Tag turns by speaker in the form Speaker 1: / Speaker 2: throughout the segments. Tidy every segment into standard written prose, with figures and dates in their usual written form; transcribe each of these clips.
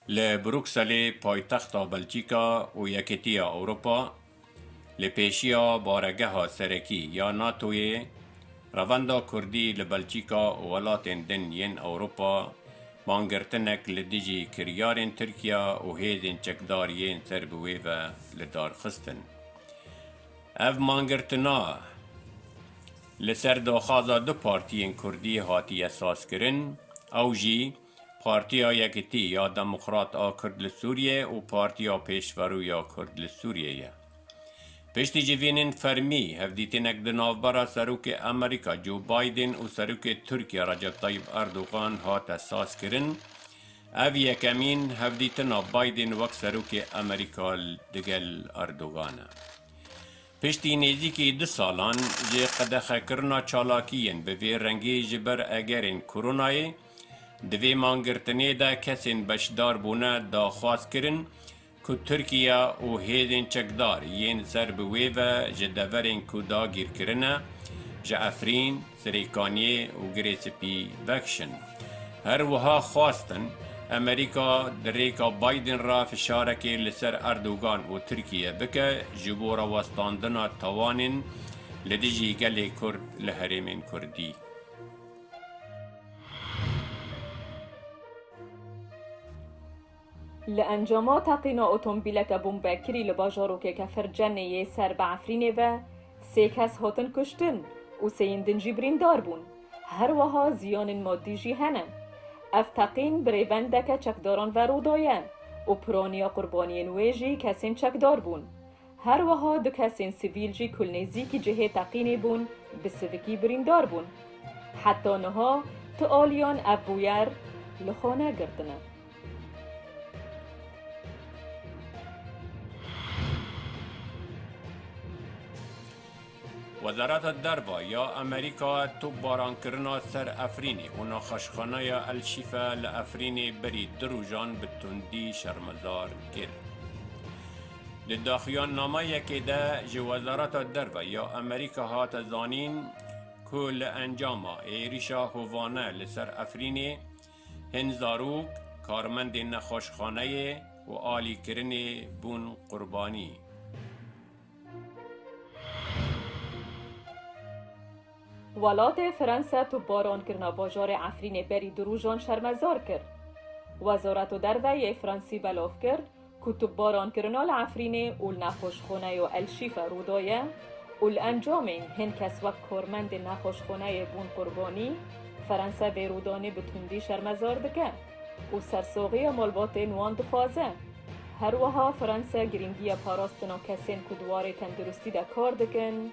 Speaker 1: لبروکسل پایتخت بلژیکا و یکیتی اروپا لپیشیا بارگه سرکی یا ناتوی رواندا کردی لبلژیکا و ولاتین دن ین اروپا مانگرتنک لدیجی کریارین ترکیا و هیدین چکدارین سربوی و لدار خستن. اف مانگرتنا لسر داخازا دو پارتیین کردی هاتی اساس کرن او جی پارتیا یکیتی یا دموکرات کرد لسوریه و پارتیا پیشورو یا کرد لسوریه. پشتی جوینین فرمی هفدیتینک دناوبرا سروک امریکا جو بایدن و سروک ترکیه رجب طیب اردوغان هات اساس کرن او یکمین هفدیتنا بایدن وک سروک امریکا دگل اردوغانه. پشتی نزدیکی 2 سالان جه قدخه کرنا چالاکیین به وی رنگی جبر اگرین کرونای دوی مانگرتنی دا کسین بشدار بونه دا خواست کرن که ترکیه و هیدین چکدار ین سر بوی و جدورین که دا گیر کرنه جه افرین سریکانیه و گریسپی وکشن. هر وها خواستن امریکا دریکا بایدن را فشارکی لسر اردوغان و ترکیه بکه جبور وستاندنا توانین لدیجی گلی کرد لحرمین کردی.
Speaker 2: لانجاما تقینا اتومبیلک بومبکری لباجاروک کفر جنه سر بعفرینه و 3 کس هاتن کشتن و 3 دنجی برین دار بون. هر وها زیان مادی جی هنه. افتقین بریبندک چکداران و رودایه و پرانیا قربانین ویجی کسین چکدار بون. هر وها 2 کسین سیویل جی کل نزیکی جهه تقینه بون بسوکی برین دار بون. حتی نها تو آلیان ابویر لخانه گردنه.
Speaker 1: وزارت الدروا یا امریکا تو باران کرنا سر افرینی و ناخشخانه یا الشفا لافرینی بری دروجان بتندی شرمزار کرد. لداخیان نامه یکی ده جو وزارت الدروا یا امریکا هات زانین که لانجاما ایریشا هوانه لسر افرینی هنزاروک کارمند نخوشخانه و آلی کرنی بون قربانی.
Speaker 2: ولات فرانسه تو باران کرنا باجار افرین بری دروژان شرمزار کرد. وزارت دروی فرانسی بلاف کرد که تو باران کرنا لعفرین و نخوشخانه و الشیفه رودایه و الانجام هن کس وک کارمند نخوشخانه بون قربانی فرانسه بیرودانه بتوندی شرمزار دکه و سرساقی مالبات نوان دفازه. هر وها فرانسه گرینگی پاراستنا کسین که دواره تندرستی دا کار دکن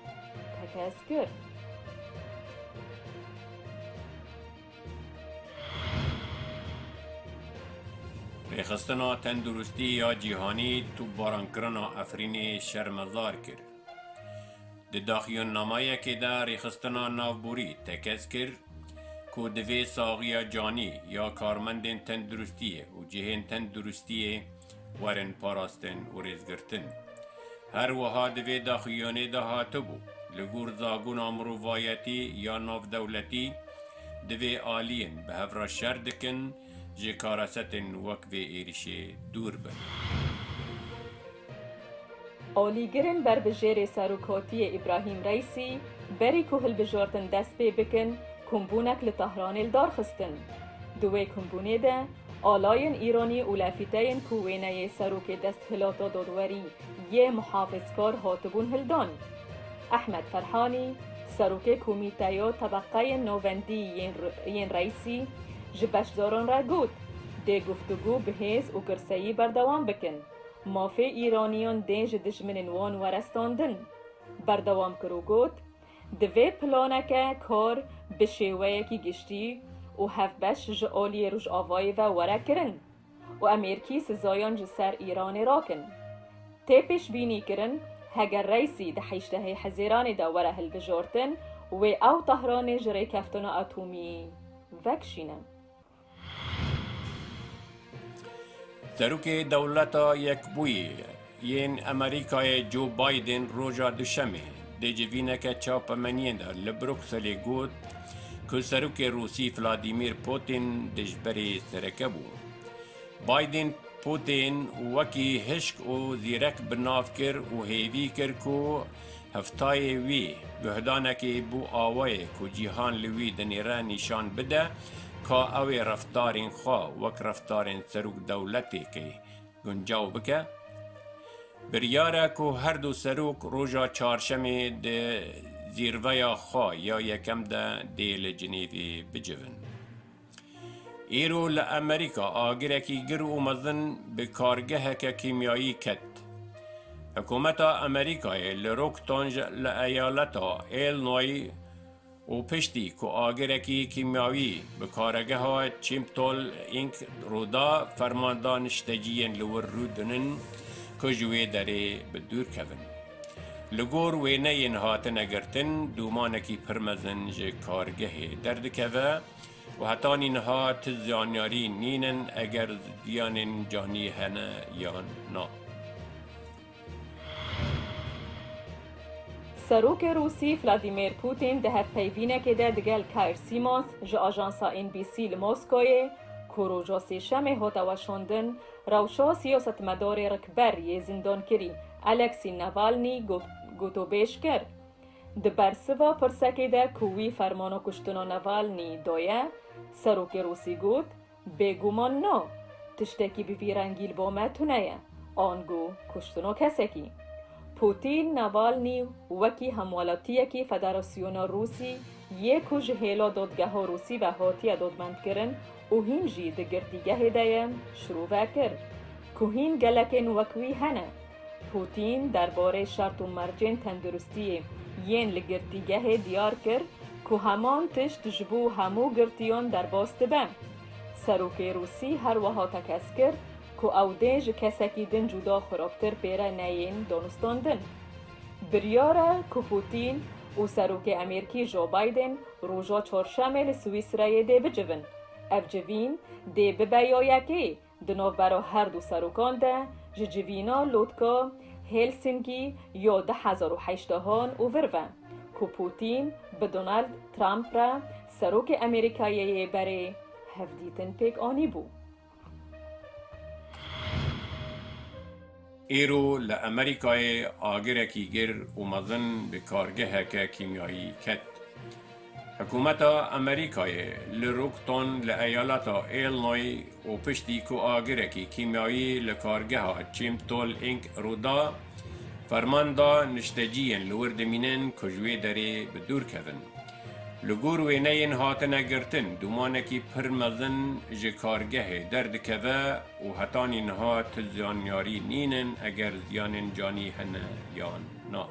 Speaker 2: تکس کرد.
Speaker 1: ریخستنا تندرستی یا جهانی تو باران کرنا افرینی شرمزار کرد. ده داخیون نامه که ده ریخستنا نافبوری تکس کرد که دوی ساغی جانی یا کارمندین تندرستی و جهین تندرستی ورن پاراستن و ریزگرتن. هر وها دوی داخیونی ده هاتو بو لگور زاگون امرووایتی یا ناف دولتی دوی آلین به هفرا شردکن جه کاراستن وقت ایریشه دور بن.
Speaker 2: آلیگرن بر بجیر سروکاتی ابراهیم رئیسی بری که هل بجارتن دست بی بکن کمبونک لطهران الدار خستن. دوی کمبونه ده آلاین ایرانی اولافیتین کوینه سروک دست هلاتا دادوری یه محافظکار هاتبون هلدان. احمد فرحانی سروک کمیته طبقه نووندی ین رئیسی جبشداران را گوت ده گفتگو بهیز و گرسایی بردوام بکن. مافی ایرانیان دنج دشمن وان ورستاندن. بردوام کرو گوت دوی پلانکه کار بشیوه کی گشتی و هفبش جعالی روش آوای و ورا کرن و امریکی سزایان جسر ایران راکن. تیپش بینی کرن هگر رئیسی ده 18 حزیران دا ورا هل بجارتن و او طهران جری کفتن اتومی وکشینه.
Speaker 1: سروک دولتا یک بوی ین امریکای جو بایدن روژا دوشمه ده جوینه که چاپ منین در لبروکسل گوت که سروک روسی ولادیمیر پوتین دجبری سرکه بود. بایدن پوتین وکی هشک و زیرک بناف کر و هیوی کر کو هفتای وی گهدانکی بو آوه کو جیهان لوی دنیره نشان بده که اوی رفتارین خواه وک رفتارین سروک دولتی که گنجاو بکه بریاره که هر دو سروک روژا چارشمی ده زیرویا خواه یا یکم ده دیل جنیوی بجون ایرو لامریکا آگرکی گر و مزن به کارگه که کیمیایی کت حکومت امریکای لروک تانج لایالتا ایلنوی و پشتی که آگرکی کیمیایی به کارگه ها چیمتول اینک رودا فرماندانشتجین لور رودنن که جوی داره بدور کون لگور وینه این هاتن اگرتن دومانکی پرمزن جه کارگه درد که و حتی اینها تزیانیاری نینن اگر دیانن جانی هنه یا نا.
Speaker 2: سروک روسی ولادیمیر پوتین ده پیوینه که ده دگل کایر سیمانس جه آژانسا NBC لموسکوی کروجا سیشم هاتواشاندن روشا سیاست مدار رکبر یه زندان کری الکسی نوالنی گوتو بیش کرد. ده برسوا پرسکی ده کوی فرمانو کشتنا نوالنی دایه سروک روسی گوت بگومان نا تشتکی بویرنگیل با متونه آنگو کشتنا کسکی. پوتین نوالنی وکی هموالاتیه که فدراسیون روسی یک جهیلا دادگاه روسی و هاتی دادمند کرن و هین جی ده گردیگه دایم شروع کرد که هین گلکن وکوی هنه. پوتین درباره شرط و مرجن تندرستی ین لگردیگه دیار کرد که همان تشت جبو همو گرتیان در باست بم. سروک روسی هر وها تکس کرد که او دنج کسکی دن جدا خرابتر پیره نین دانستاندن. بریاره که پوتین و سروک امریکی جو بایدن روژا چهارشنبه سوئیسرا ده بجون. اف جوین ده ببیایه که دناو برا هر دو سروکان ده جوینا لودکا هلسینکی یا 10,008 و وروه که پوتین به دونالد ترامپ را سروک امریکایی بره هفدیتن پیک آنی بو.
Speaker 1: ایرو لامریکای آگرکی گر و مزن به کارگه که کیمیایی کت. حکومت امریکای لروکتون لایالتا ایلنوی و پشتی که آگرکی کیمیایی لکارگه ها چیمتول اینک رودا فرماندا نشتجین لوردمینن کجوی داره بدور کدن. لگور وینه این هاتن گرتن دومانکی پرمزن جه کارگه درد کده و حتان اینها تزیانیاری نینن اگر زیانن جانی هنه یا نا.